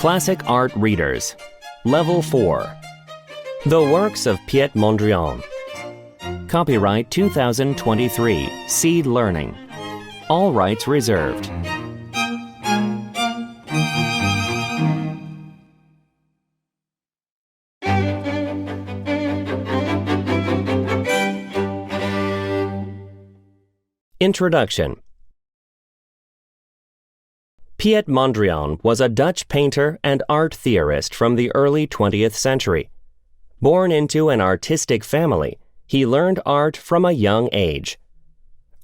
Classic Art Readers, Level 4. The Works of Piet Mondrian. Copyright 2023, Seed Learning. All rights reserved. Introduction. Piet Mondrian was a Dutch painter and art theorist from the early 20th century. Born into an artistic family, he learned art from a young age.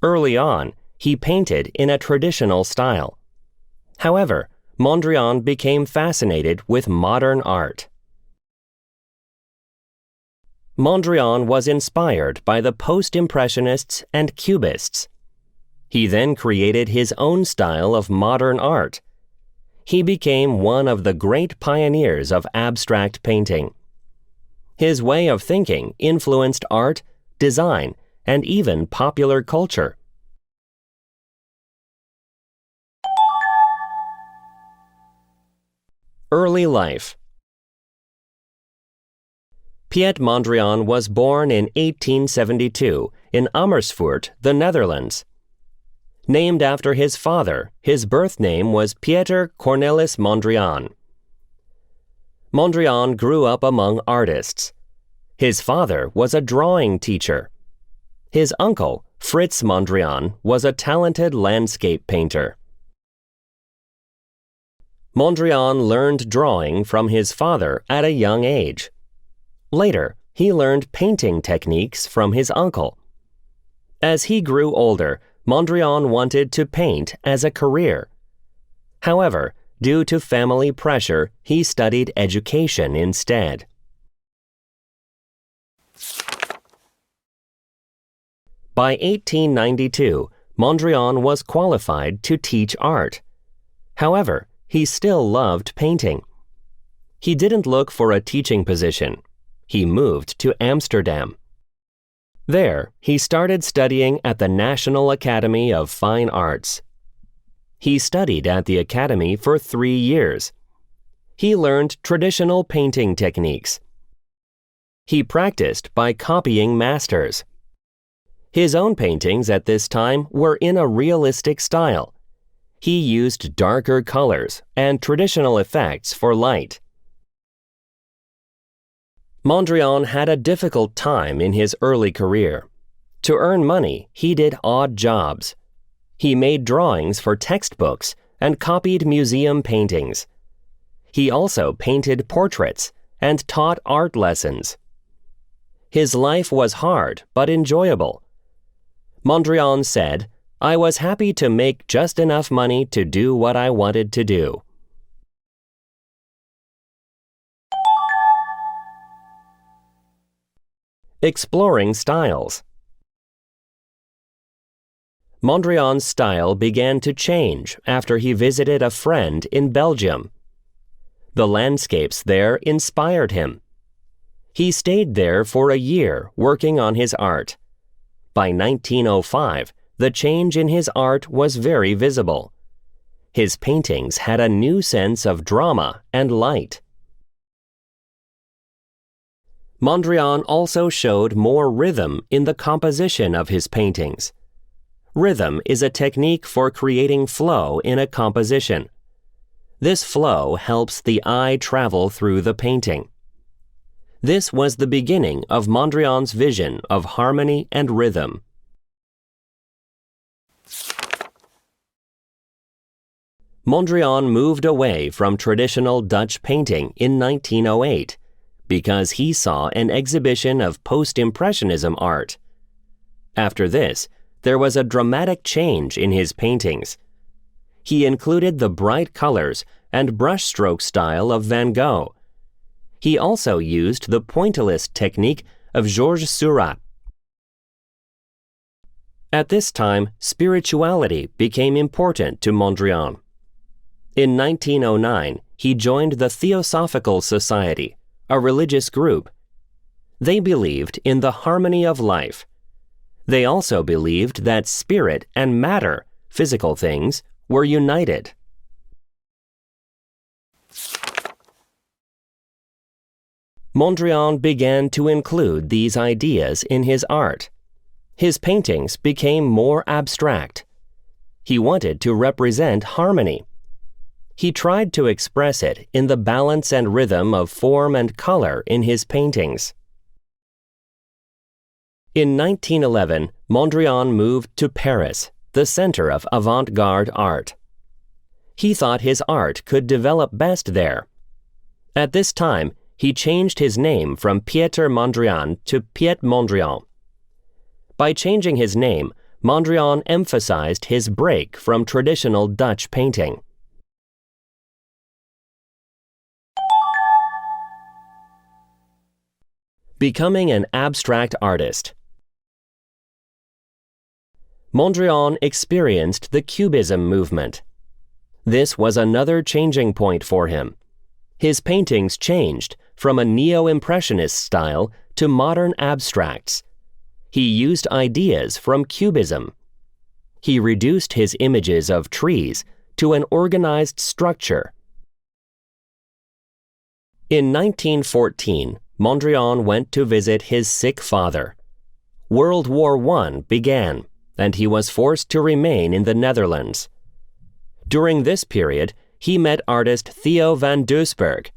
Early on, he painted in a traditional style. However, Mondrian became fascinated with modern art. Mondrian was inspired by the post-impressionists and cubists. He then created his own style of modern art. He became one of the great pioneers of abstract painting. His way of thinking influenced art, design, and even popular culture. Early life. Piet Mondrian was born in 1872 in Amersfoort, the Netherlands. Named after his father, his birth name was Pieter Cornelis Mondrian. Mondrian grew up among artists. His father was a drawing teacher. His uncle, Frits Mondrian, was a talented landscape painter. Mondrian learned drawing from his father at a young age. Later, he learned painting techniques from his uncle. As he grew older, Mondrian wanted to paint as a career. However, due to family pressure, he studied education instead. By 1892, Mondrian was qualified to teach art. However, he still loved painting. He didn't look for a teaching position. He moved to Amsterdam. There, he started studying at the National Academy of Fine Arts. He studied at the academy for 3 years. He learned traditional painting techniques. He practiced by copying masters. His own paintings at this time were in a realistic style. He used darker colors and traditional effects for light. Mondrian had a difficult time in his early career. To earn money, he did odd jobs. He made drawings for textbooks and copied museum paintings. He also painted portraits and taught art lessons. His life was hard but enjoyable. Mondrian said, "I was happy to make just enough money to do what I wanted to do." Exploring styles. Mondrian's style began to change after he visited a friend in Belgium. The landscapes there inspired him. He stayed there for a year working on his art. By 1905, the change in his art was very visible. His paintings had a new sense of drama and light. Mondrian also showed more rhythm in the composition of his paintings. Rhythm is a technique for creating flow in a composition. This flow helps the eye travel through the painting. This was the beginning of Mondrian's vision of harmony and rhythm. Mondrian moved away from traditional Dutch painting in 1908 because he saw an exhibition of post-impressionism art. After this, there was a dramatic change in his paintings. He included the bright colors and brushstroke style of Van Gogh. He also used the pointillist technique of Georges Seurat. At this time, spirituality became important to Mondrian. In 1909, he joined the Theosophical Society, a religious group. They believed in the harmony of life. They also believed that spirit and matter, physical things, were united. Mondrian began to include these ideas in his art. His paintings became more abstract. He wanted to represent harmony. He tried to express it in the balance and rhythm of form and color in his paintings. In 1911, Mondrian moved to Paris, the center of avant-garde art. He thought his art could develop best there. At this time, he changed his name from Pieter Mondrian to Piet Mondrian. By changing his name, Mondrian emphasized his break from traditional Dutch painting. Becoming an abstract artist. Mondrian experienced the Cubism movement. This was another changing point for him. His paintings changed from a neo-impressionist style to modern abstracts. He used ideas from Cubism. He reduced his images of trees to an organized structure. In 1914, Mondrian went to visit his sick father. World War I began, and he was forced to remain in the Netherlands. During this period, he met artist Theo van Doesburg.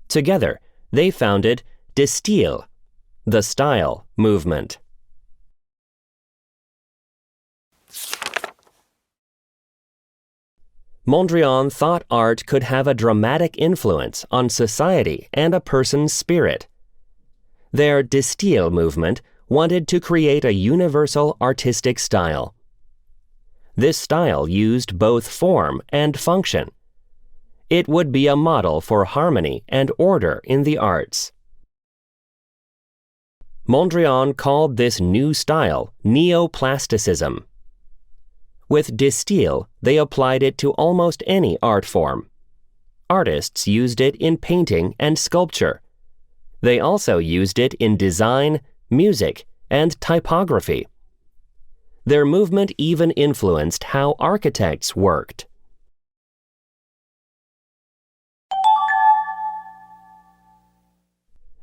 Together, they founded De Stijl, the style movement. Mondrian thought art could have a dramatic influence on society and a person's spirit. Their De Stijl movement wanted to create a universal artistic style. This style used both form and function. It would be a model for harmony and order in the arts. Mondrian called this new style neoplasticism. With De Stijl, they applied it to almost any art form. Artists used it in painting and sculpture. They also used it in design, music, and typography. Their movement even influenced how architects worked.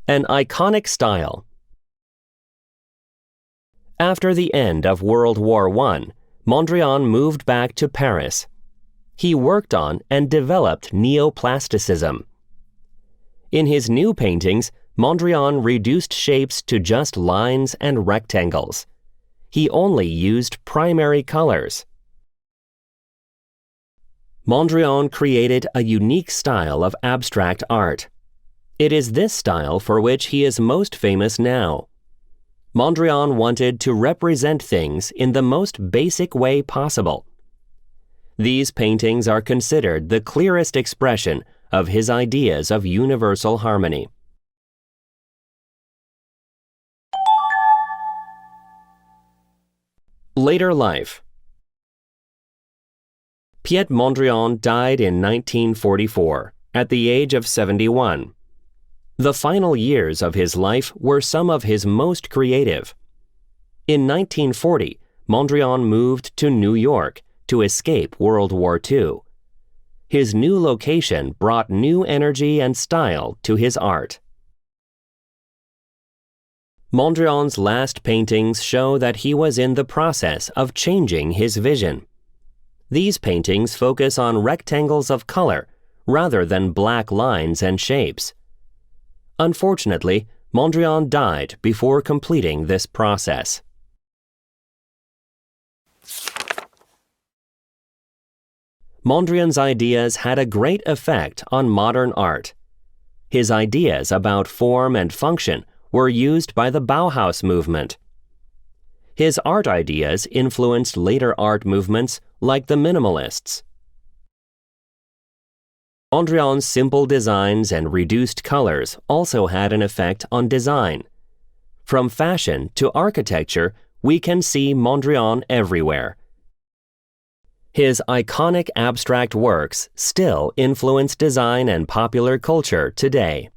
An iconic style. After the end of World War I, Mondrian moved back to Paris. He worked on and developed neoplasticism. In his new paintings, Mondrian reduced shapes to just lines and rectangles. He only used primary colors. Mondrian created a unique style of abstract art. It is this style for which he is most famous now. Mondrian wanted to represent things in the most basic way possible. These paintings are considered the clearest expression of his ideas of universal harmony. Later life. Piet Mondrian died in 1944 at the age of 71. The final years of his life were some of his most creative. In 1940, Mondrian moved to New York to escape World War II. His new location brought new energy and style to his art. Mondrian's last paintings show that he was in the process of changing his vision. These paintings focus on rectangles of color rather than black lines and shapes. Unfortunately, Mondrian died before completing this process. Mondrian's ideas had a great effect on modern art. His ideas about form and function were used by the Bauhaus movement. His art ideas influenced later art movements like the minimalists. Mondrian's simple designs and reduced colors also had an effect on design. From fashion to architecture, we can see Mondrian everywhere. His iconic abstract works still influence design and popular culture today.